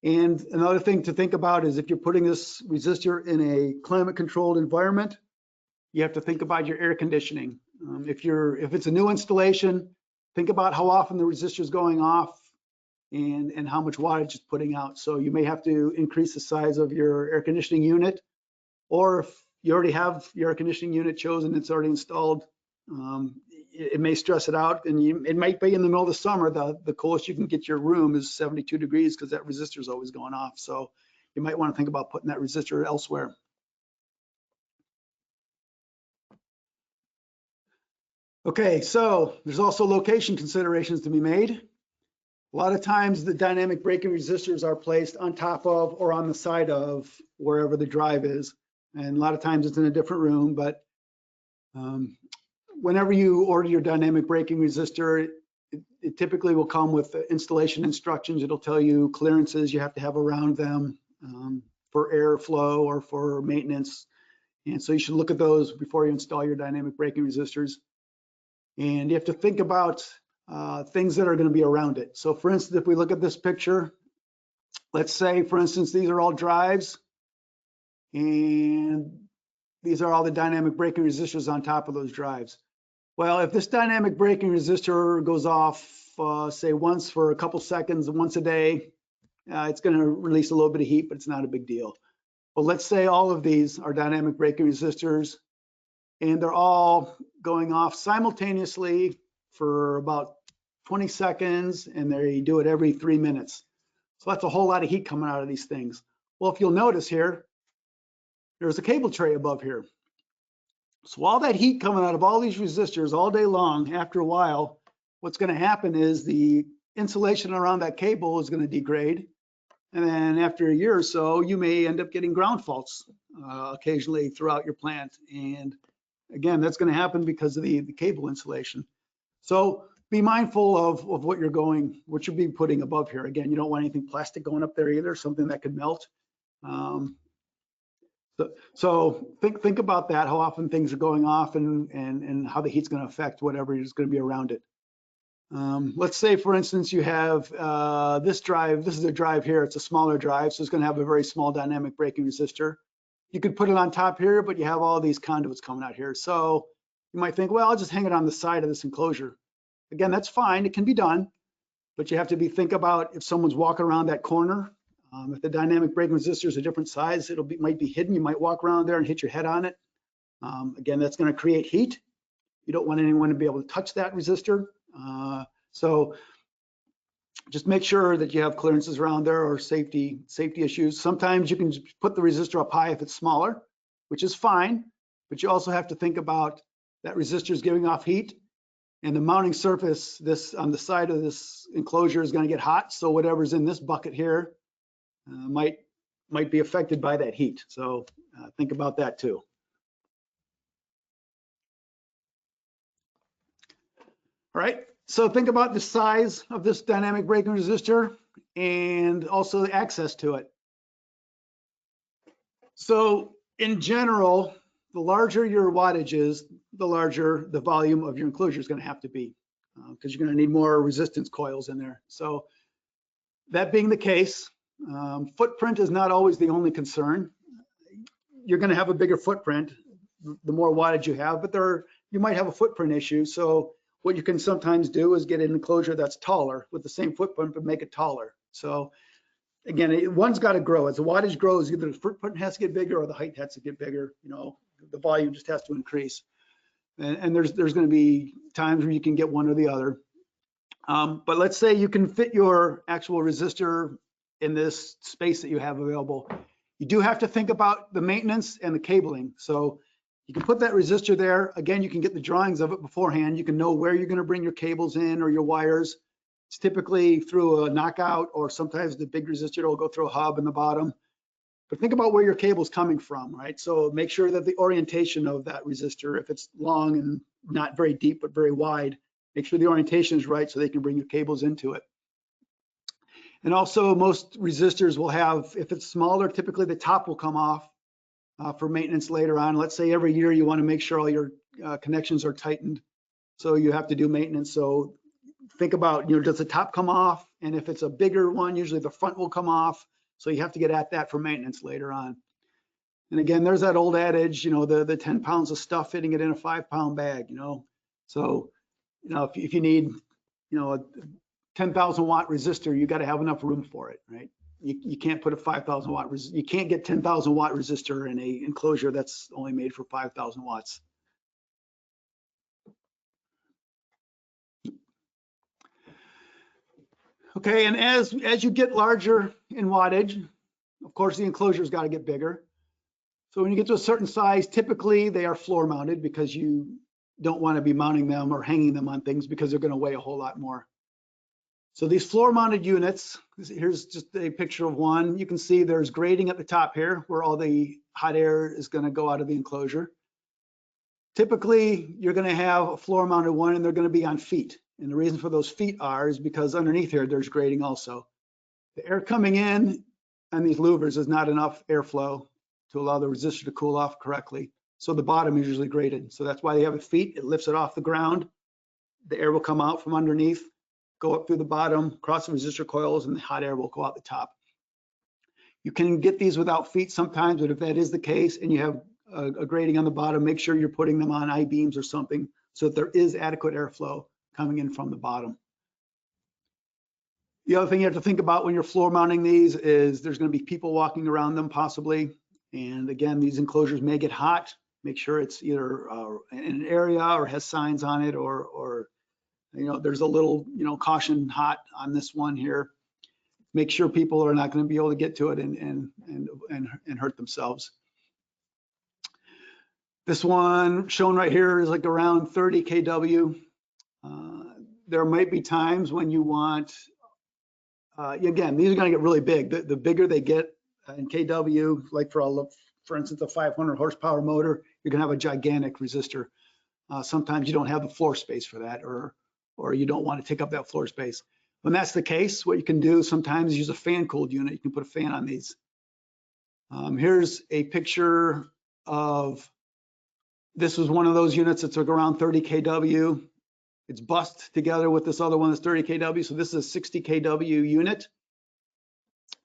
A: And another thing to think about is if you're putting this resistor in a climate-controlled environment, you have to think about your air conditioning. If it's a new installation, think about how often the resistor is going off and how much wattage it's putting out. So you may have to increase the size of your air conditioning unit, or if you already have your air conditioning unit chosen, it's already installed, it may stress it out, and it might be in the middle of the summer, the coolest you can get your room is 72 degrees because that resistor is always going off. So you might want to think about putting that resistor elsewhere. Okay, so there's also location considerations to be made. A lot of times the dynamic braking resistors are placed on top of or on the side of wherever the drive is. And a lot of times it's in a different room, but whenever you order your dynamic braking resistor, it typically will come with installation instructions. It'll tell you clearances you have to have around them for airflow or for maintenance. And so you should look at those before you install your dynamic braking resistors. And you have to think about things that are going to be around it. So for instance, if we look at this picture, let's say, for instance, these are all drives, and these are all the dynamic braking resistors on top of those drives. Well, if this dynamic braking resistor goes off, say once for a couple seconds, once a day, it's going to release a little bit of heat, but it's not a big deal. But let's say all of these are dynamic braking resistors, and they're all going off simultaneously for about 20 seconds, and they do it every 3 minutes. So that's a whole lot of heat coming out of these things. Well, if you'll notice here, there's a cable tray above here. So all that heat coming out of all these resistors all day long, after a while, what's going to happen is the insulation around that cable is going to degrade. And then after a year or so, you may end up getting ground faults occasionally throughout your plant. And again, that's going to happen because of the cable insulation. So be mindful of what you'll be putting above here. Again, you don't want anything plastic going up there either, something that could melt. So think about that, how often things are going off and how the heat's going to affect whatever is going to be around it. Let's say, for instance, you have this drive. This is a drive here. It's a smaller drive, so it's going to have a very small dynamic braking resistor. You could put it on top here, but you have all these conduits coming out here. So you might think, well, I'll just hang it on the side of this enclosure. Again, that's fine. It can be done, but you have to think about if someone's walking around that corner. If the dynamic braking resistor is a different size, might be hidden. You might walk around there and hit your head on it. Again, that's going to create heat. You don't want anyone to be able to touch that resistor. So just make sure that you have clearances around there or safety issues. Sometimes you can put the resistor up high if it's smaller, which is fine, but you also have to think about that resistor is giving off heat, and the mounting surface this on the side of this enclosure is going to get hot. So whatever's in this bucket here might be affected by that heat. So think about that too. All right, so think about the size of this dynamic braking resistor and also the access to it. So in general, the larger your wattage is, the larger the volume of your enclosure is going to have to be, because you're going to need more resistance coils in there. So that being the case, footprint is not always the only concern. You're going to have a bigger footprint the more wattage you have, but you might have a footprint issue. So what you can sometimes do is get an enclosure that's taller with the same footprint, but make it taller. So again, one's got to grow. As the wattage grows, either the footprint has to get bigger or the height has to get bigger. You know, the volume just has to increase. And there's going to be times where you can get one or the other. But let's say you can fit your actual resistor in this space that you have available. You do have to think about the maintenance and the cabling. So you can put that resistor there. Again, you can get the drawings of it beforehand. You can know where you're going to bring your cables in or your wires. It's typically through a knockout, or sometimes the big resistor will go through a hub in the bottom. But think about where your cable's coming from, right? So make sure that the orientation of that resistor, if it's long and not very deep but very wide, make sure the orientation is right so they can bring your cables into it. And also, most resistors will have, if it's smaller, typically the top will come off for maintenance later on. Let's say every year you want to make sure all your connections are tightened, so you have to do maintenance. So think about, you know, does the top come off? And if it's a bigger one, usually the front will come off. So you have to get at that for maintenance later on. And again, there's that old adage, you know, the 10 pounds of stuff fitting it in a 5-pound bag, you know. So, you know, if you need, you know, a 10,000 watt resistor, you got to have enough room for it, right? You can't put a 5,000 watt, you can't get 10,000 watt resistor in a enclosure that's only made for 5,000 watts. Okay, and as you get larger in wattage, of course, the enclosure's got to get bigger. So when you get to a certain size, typically they are floor mounted because you don't want to be mounting them or hanging them on things because they're going to weigh a whole lot more. So these floor mounted units, here's just a picture of one. You can see there's grating at the top here where all the hot air is going to go out of the enclosure. Typically, you're going to have a floor mounted one and they're going to be on feet. And the reason for those feet is because underneath here, there's grating also. The air coming in on these louvers is not enough airflow to allow the resistor to cool off correctly. So the bottom is usually grated. So that's why they have a feet. It lifts it off the ground. The air will come out from underneath, go up through the bottom, cross the resistor coils, and the hot air will go out the top. You can get these without feet sometimes, but if that is the case and you have a grating on the bottom, make sure you're putting them on I-beams or something so that there is adequate airflow coming in from the bottom. The other thing you have to think about when you're floor mounting these is there's going to be people walking around them possibly. And again, these enclosures may get hot. Make sure it's either in an area or has signs on it, or you know, there's a little, you know, caution hot on this one here. Make sure people are not going to be able to get to it and hurt themselves. This one shown right here is like around 30 kW. There might be times when you want, again, these are going to get really big. The bigger they get in kW, like for instance, a 500 horsepower motor, you're going to have a gigantic resistor. Sometimes you don't have the floor space for that, or you don't want to take up that floor space. When that's the case, what you can do sometimes is use a fan-cooled unit. You can put a fan on these. Here's a picture of, this was one of those units that took around 30 kW. It's bussed together with this other one that's 30 kW. So this is a 60 kW unit.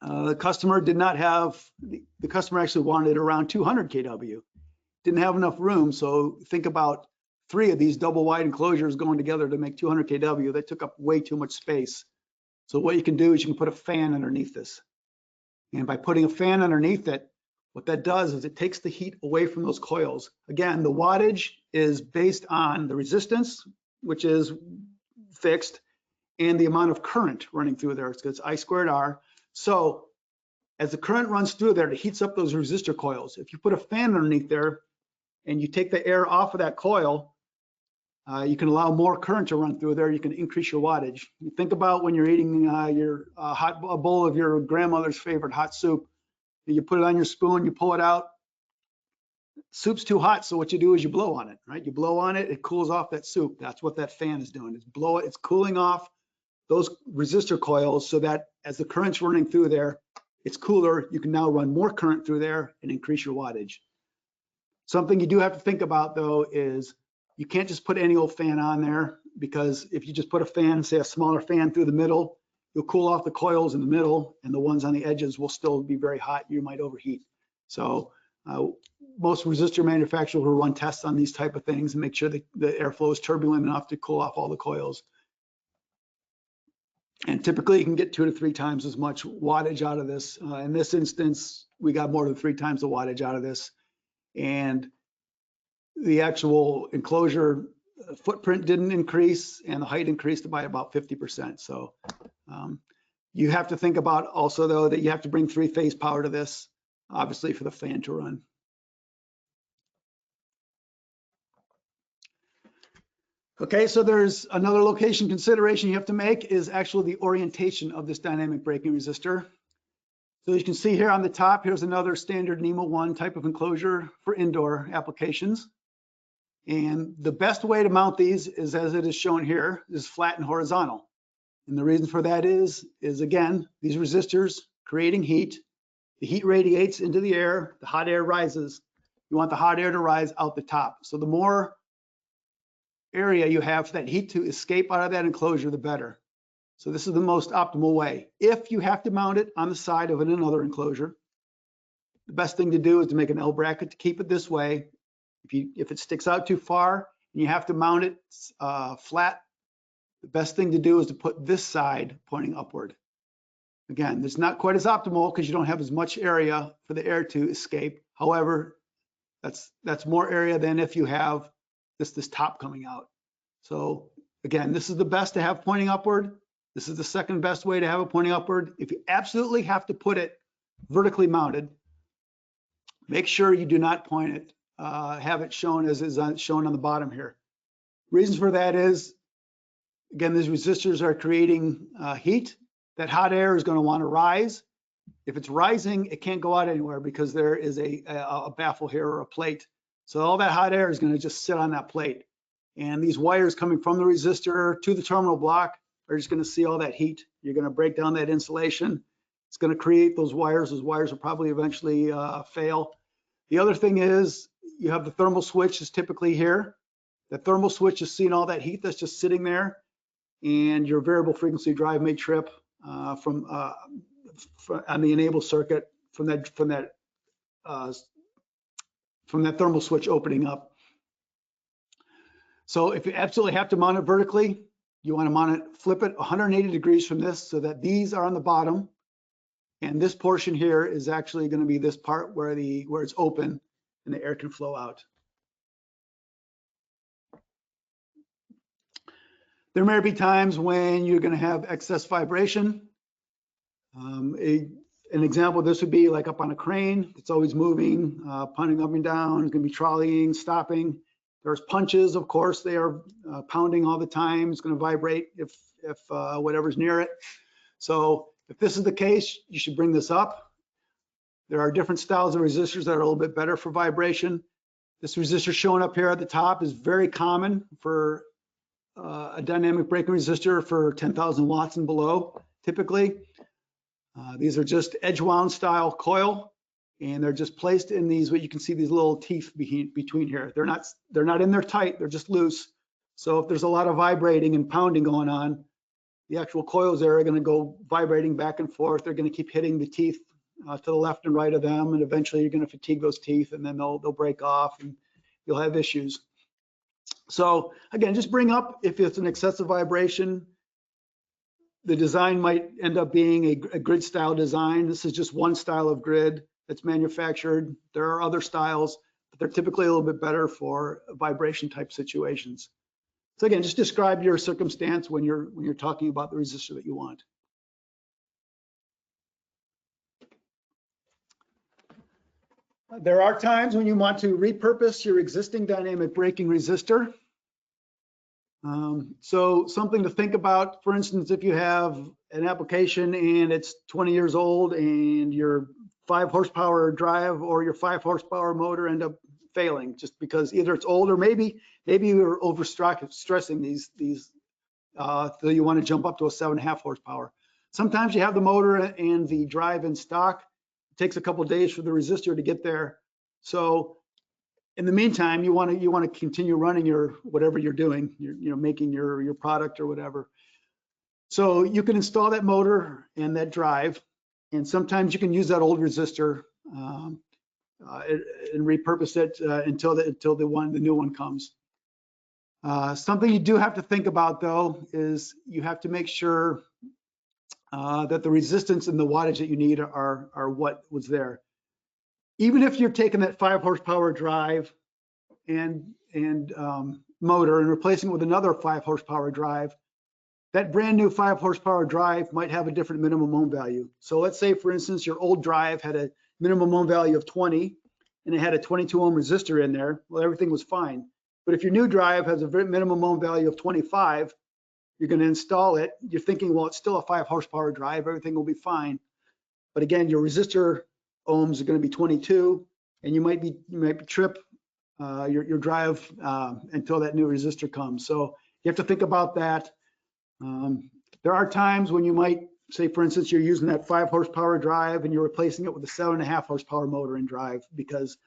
A: The customer did not have, the customer actually wanted around 200 kW. Didn't have enough room. So think about 3 of these double wide enclosures going together to make 200 kW. That took up way too much space. So what you can do is you can put a fan underneath this. And by putting a fan underneath it, what that does is it takes the heat away from those coils. Again, the wattage is based on the resistance, which is fixed, and the amount of current running through there. It's I squared R. So as the current runs through there, it heats up those resistor coils. If you put a fan underneath there and you take the air off of that coil, you can allow more current to run through there. You can increase your wattage. You think about when you're eating a bowl of your grandmother's favorite hot soup. You put it on your spoon, you pull it out. Soup's too hot, so what you do is you blow on it, right? You blow on it, it cools off that soup. That's what that fan is doing. It's cooling off those resistor coils so that as the current's running through there, it's cooler. You can now run more current through there and increase your wattage. Something you do have to think about though is you can't just put any old fan on there, because if you just put a fan, say a smaller fan through the middle, you'll cool off the coils in the middle and the ones on the edges will still be very hot. You might overheat. So most resistor manufacturers will run tests on these type of things and make sure that the airflow is turbulent enough to cool off all the coils. And typically you can get 2 to 3 times as much wattage out of this. In this instance, we got more than 3 times the wattage out of this. And the actual enclosure footprint didn't increase, and the height increased by about 50%. So you have to think about also though that you have to bring 3-phase power to this, obviously, for the fan to run. Okay, so there's another location consideration you have to make is actually the orientation of this dynamic braking resistor. So you can see here on the top, here's another standard NEMA 1 type of enclosure for indoor applications. And the best way to mount these is, as it is shown here, is flat and horizontal. And the reason for that is again, these resistors creating heat. The heat radiates into the air, the hot air rises. You want the hot air to rise out the top. So the more area you have for that heat to escape out of that enclosure, the better. So this is the most optimal way. If you have to mount it on the side of another enclosure, the best thing to do is to make an L bracket to keep it this way. If it sticks out too far and you have to mount it flat, the best thing to do is to put this side pointing upward. Again, it's not quite as optimal because you don't have as much area for the air to escape. However, that's more area than if you have this top coming out. So again, this is the best to have pointing upward. This is the second best way to have it pointing upward. If you absolutely have to put it vertically mounted, make sure you do not point it. Have it shown as is shown on the bottom here. Reasons for that is, again, these resistors are creating heat. That hot air is going to want to rise. If it's rising, it can't go out anywhere because there is a baffle here or a plate. So all that hot air is going to just sit on that plate. And these wires coming from the resistor to the terminal block are just going to see all that heat. You're going to break down that insulation. It's going to create those wires. Those wires will probably eventually fail. The other thing is you have the thermal switch is typically here. The thermal switch is seeing all that heat that's just sitting there, and your variable frequency drive may trip on the enable circuit from that thermal switch opening up. So if you absolutely have to mount it vertically, you want to mount it, flip it 180 degrees from this so that these are on the bottom, and this portion here is actually going to be this part where it's open and the air can flow out. There may be times when you're going to have excess vibration. An example of this would be like up on a crane. It's always moving, punting up and down. It's going to be trolleying, stopping. There's punches, of course. They are pounding all the time. It's going to vibrate if whatever's near it. So if this is the case, you should bring this up. There are different styles of resistors that are a little bit better for vibration. This resistor shown up here at the top is very common for a dynamic braking resistor for 10,000 watts and below, typically. These are just edge wound style coil, and they're just placed in these, what you can see these little teeth between here. They're not in there tight, they're just loose. So if there's a lot of vibrating and pounding going on, the actual coils there are going to go vibrating back and forth. They're going to keep hitting the teeth to the left and right of them, and eventually you're going to fatigue those teeth, and then they'll break off and you'll have issues. So again, just bring up if it's an excessive vibration. The design might end up being a grid style design. This is just one style of grid that's manufactured. There are other styles, but they're typically a little bit better for vibration type situations. So again, just describe your circumstance when you're talking about the resistor that you want. There are times when you want to repurpose your existing dynamic braking resistor. So something to think about, for instance, if you have an application and it's 20 years old and your 5 horsepower drive or your 5 horsepower motor end up failing just because either it's old or maybe you're stressing these so you want to jump up to a 7.5 horsepower. Sometimes you have the motor and the drive in stock. It takes a couple of days for the resistor to get there. So in the meantime, you want to continue running your whatever you're doing, making your product or whatever. So you can install that motor and that drive, and sometimes you can use that old resistor and repurpose it until the new one comes. Something you do have to think about though is you have to make sure that the resistance and the wattage that you need are what was there. Even if you're taking that 5 horsepower drive and motor and replacing it with another 5 horsepower drive, that brand new 5 horsepower drive might have a different minimum ohm value. So let's say, for instance, your old drive had a minimum ohm value of 20 and it had a 22 ohm resistor in there. Well, everything was fine. But if your new drive has a minimum ohm value of 25, you're going to install it. You're thinking, well, it's still a 5 horsepower drive. Everything will be fine. But again, your resistor ohms are going to be 22, and you might trip your drive until that new resistor comes. So you have to think about that. There are times when you might say, for instance, you're using that 5 horsepower drive and you're replacing it with a 7.5 horsepower motor and drive because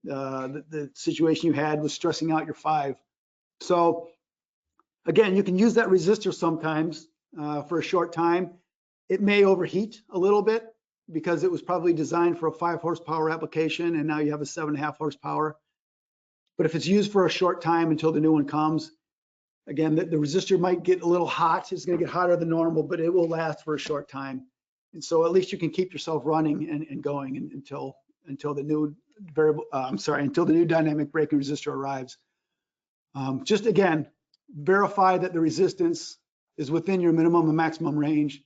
A: the situation you had was stressing out your 5. So again, you can use that resistor sometimes for a short time. It may overheat a little bit because it was probably designed for a 5 horsepower application and now you have a 7.5 horsepower. But if it's used for a short time until the new one comes, again, the resistor might get a little hot. It's going to get hotter than normal, but it will last for a short time. And so at least you can keep yourself running and going until the new until the new dynamic braking resistor arrives. Just again, verify that the resistance is within your minimum and maximum range,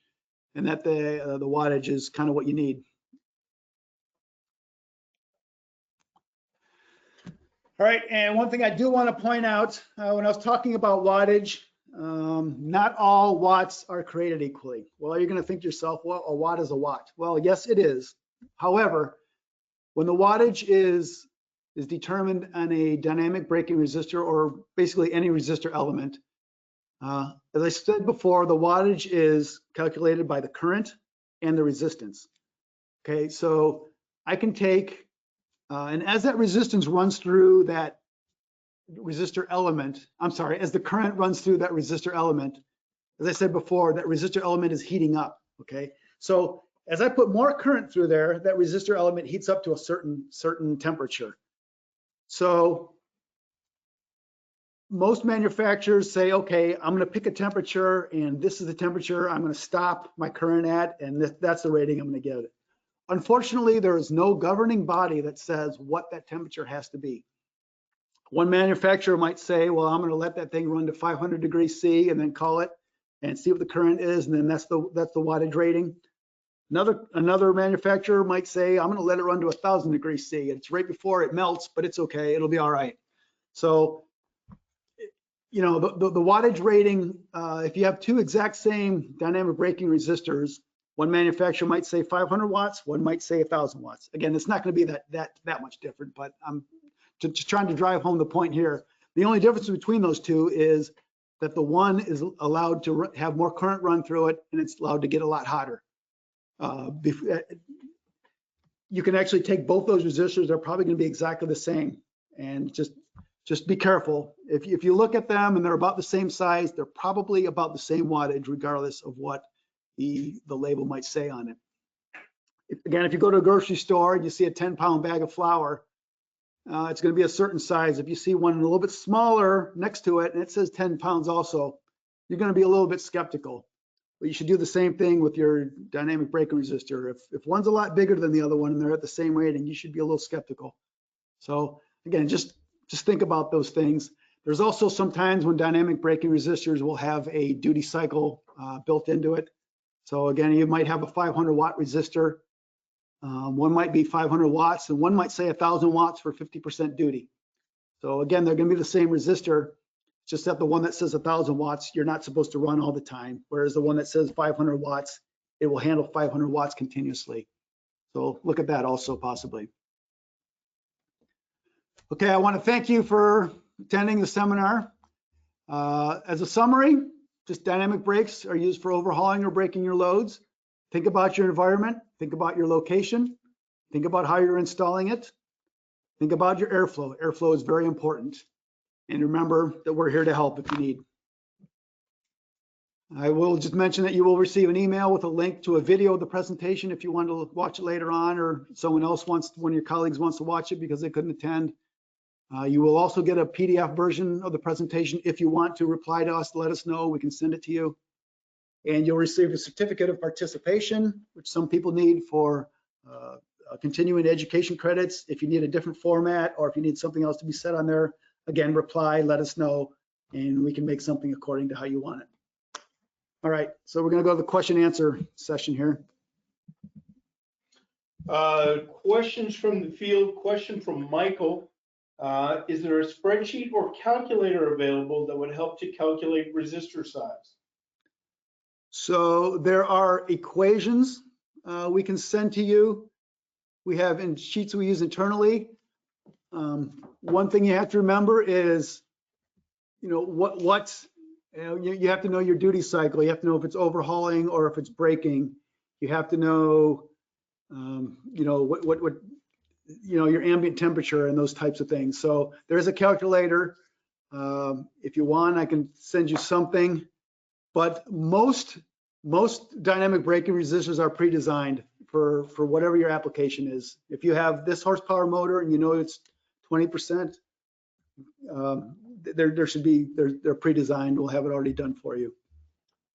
A: and that the wattage is kind of what you need. All right, and one thing I do want to point out, when I was talking about wattage, not all watts are created equally. Well, you're going to think to yourself, well, a watt is a watt. Well, yes, it is. However, when the wattage is determined on a dynamic braking resistor, or basically any resistor element, as I said before, the wattage is calculated by the current and the resistance. Okay, so I can take, and as that resistance runs through that resistor element, as the current runs through that resistor element, as I said before, that resistor element is heating up. Okay, so as I put more current through there, that resistor element heats up to a certain temperature. So most manufacturers say, okay, I'm going to pick a temperature, and this is the temperature I'm going to stop my current at, and that's the rating I'm going to give it. Unfortunately, there is no governing body that says what that temperature has to be. One manufacturer might say, well, I'm going to let that thing run to 500 degrees C and then call it and see what the current is, and then that's the wattage rating. Another manufacturer might say, I'm going to let it run to 1,000 degrees C. It's right before it melts, but it's okay. It'll be all right. So, you know, the wattage rating, if you have two exact same dynamic braking resistors, one manufacturer might say 500 watts, one might say 1,000 watts. Again, it's not going to be that much different, but I'm just trying to drive home the point here. The only difference between those two is that the one is allowed to have more current run through it, and it's allowed to get a lot hotter. You can actually take both those resistors; they're probably going to be exactly the same. And just be careful. If you look at them and they're about the same size, they're probably about the same wattage, regardless of what the label might say on it. Again, if you go to a grocery store and you see a 10-pound bag of flour, it's going to be a certain size. If you see one a little bit smaller next to it and it says 10 pounds also, you're going to be a little bit skeptical. But you should do the same thing with your dynamic braking resistor. If one's a lot bigger than the other one and they're at the same rating, you should be a little skeptical. So again, just think about those things. There's also some times when dynamic braking resistors will have a duty cycle built into it. So again, you might have a 500 watt resistor. One might be 500 watts and one might say 1,000 watts for 50% duty. So again, they're going to be the same resistor, just that the one that says 1,000 watts, you're not supposed to run all the time. Whereas the one that says 500 watts, it will handle 500 watts continuously. So look at that also possibly. Okay, I want to thank you for attending the seminar. As a summary, just dynamic brakes are used for overhauling or braking your loads. Think about your environment, think about your location, think about how you're installing it. Think about your airflow. Airflow is very important. And remember that we're here to help if you need. I will just mention that you will receive an email with a link to a video of the presentation if you want to watch it later on, or someone else wants, one of your colleagues wants to watch it because they couldn't attend. You will also get a PDF version of the presentation. If you want to reply to us, let us know, we can send it to you. And you'll receive a certificate of participation, which some people need for continuing education credits. If you need a different format or if you need something else to be said on there, again, reply, let us know, and we can make something according to how you want it. All right, so we're going to go to the question answer session here.
B: Questions from the field. Question from Michael. Is there a spreadsheet or calculator available that would help to calculate resistor size?
A: So there are equations we can send to you. We have in sheets we use internally. One thing you have to remember is, you have to know your duty cycle. You have to know if it's overhauling or if it's braking. You have to know, your ambient temperature and those types of things. So there's a calculator. If you want, I can send you something. But most dynamic braking resistors are pre-designed for whatever your application is. If you have this horsepower motor and you know it's 20%, they're pre-designed. We'll have it already done for you.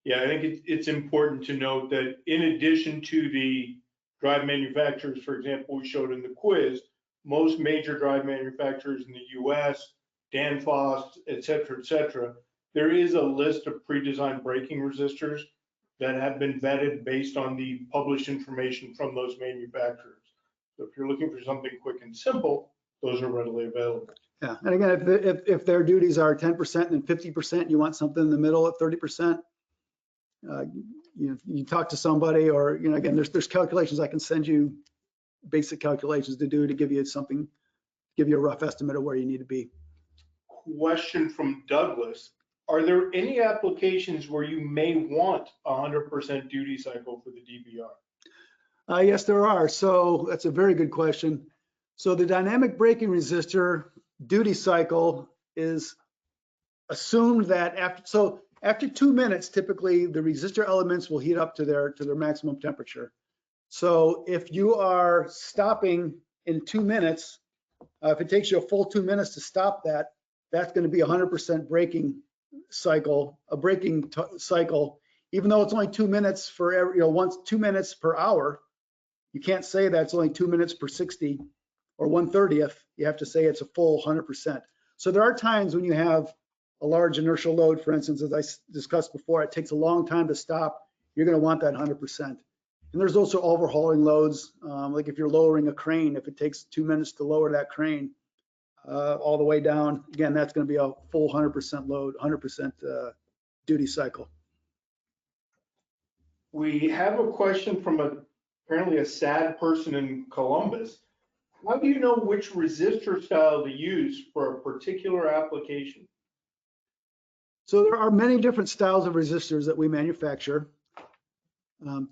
B: Yeah, I think it's important to note that in addition to the drive manufacturers, for example, we showed in the quiz, most major drive manufacturers in the US, Danfoss, et cetera, there is a list of pre-designed braking resistors that have been vetted based on the published information from those manufacturers. So if you're looking for something quick and simple, those are readily available.
A: Yeah, and again, if their duties are 10% and 50%, you want something in the middle at 30%, you talk to somebody, or again, there's calculations I can send you, basic calculations to do to give you something, give you a rough estimate of where you need to be.
B: Question from Douglas. Are there any applications where you may want 100% duty cycle for the DBR?
A: Yes, there are. So that's a very good question. So the dynamic braking resistor duty cycle is assumed that after 2 minutes, typically the resistor elements will heat up to their maximum temperature. So if you are stopping in 2 minutes, if it takes you a full 2 minutes to stop that, that's going to be 100% braking cycle, cycle, even though it's only 2 minutes for every, 2 minutes per hour. You can't say that's only 2 minutes per 60 or 1/30th. You have to say it's a full 100%. So there are times when you have a large inertial load, for instance, as I discussed before, it takes a long time to stop. You're going to want that 100%. And there's also overhauling loads, like if you're lowering a crane, if it takes 2 minutes to lower that crane all the way down, again, that's going to be a full 100% load, 100% duty cycle.
B: We have a question from apparently a sad person in Columbus. How do you know which resistor style to use for a particular application?
A: So there are many different styles of resistors that we manufacture.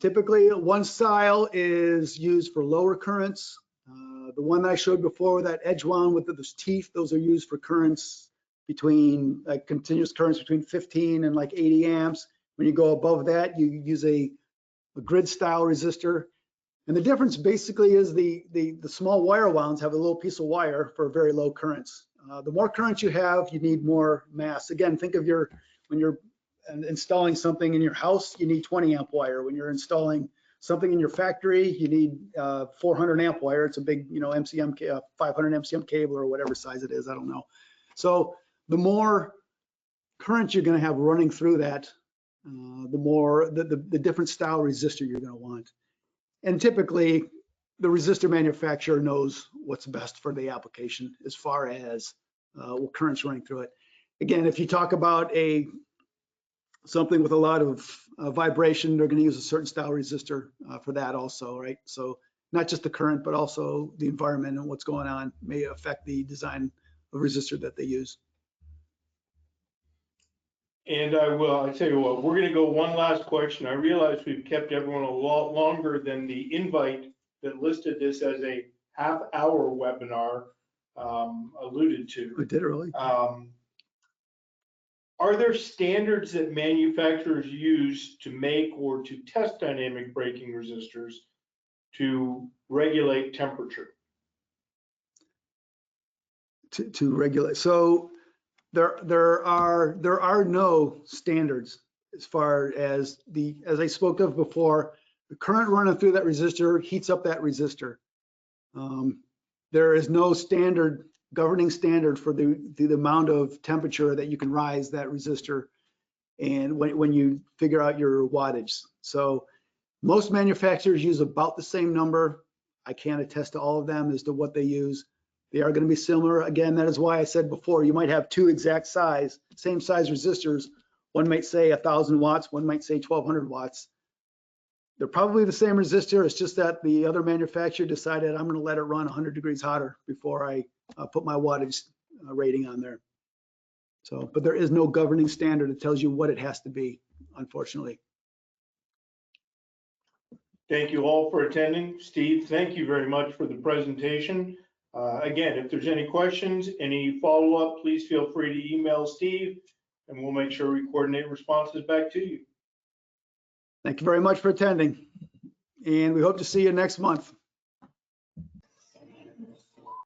A: Typically, one style is used for lower currents. The one that I showed before, that edge wound with those teeth, those are used for currents between, continuous currents between 15 and 80 amps. When you go above that, you use a grid style resistor. And the difference basically is the small wire wounds have a little piece of wire for very low currents. The more currents you have, you need more mass. Again, think of when you're installing something in your house, you need 20 amp wire. When you're installing something in your factory, you need 400 amp wire. It's a big, MCM, 500 MCM cable or whatever size it is, I don't know. So the more current you're gonna have running through that, the more, the different style resistor you're gonna want. And typically, the resistor manufacturer knows what's best for the application as far as what current's running through it. Again, if you talk about something with a lot of vibration, they're going to use a certain style resistor for that also, right? So not just the current, but also the environment and what's going on may affect the design of resistor that they use.
B: And I tell you what, we're going to go one last question. I realize we've kept everyone a lot longer than the invite that listed this as a half-hour webinar. alluded to.
A: It did it really?
B: Are there standards that manufacturers use to make or to test dynamic braking resistors to regulate temperature?
A: To regulate. So there are no standards as far as as I spoke of before, the current running through that resistor heats up that resistor. There is no governing standard for the amount of temperature that you can rise that resistor, and when you figure out your wattage. So most manufacturers use about the same number. I can't attest to all of them as to what they use. They are going to be similar. Again, that is why I said before, you might have two exact same size resistors. One might say 1,000 watts, one might say 1,200 watts. They're probably the same resistor. It's just that the other manufacturer decided I'm going to let it run 100 degrees hotter before I put my wattage rating on there. So, but there is no governing standard that tells you what it has to be, unfortunately.
B: Thank you all for attending. Steve, thank you very much for the presentation. Again, if there's any questions, any follow-up, please feel free to email Steve, and we'll make sure we coordinate responses back to you.
A: Thank you very much for attending, and we hope to see you next month.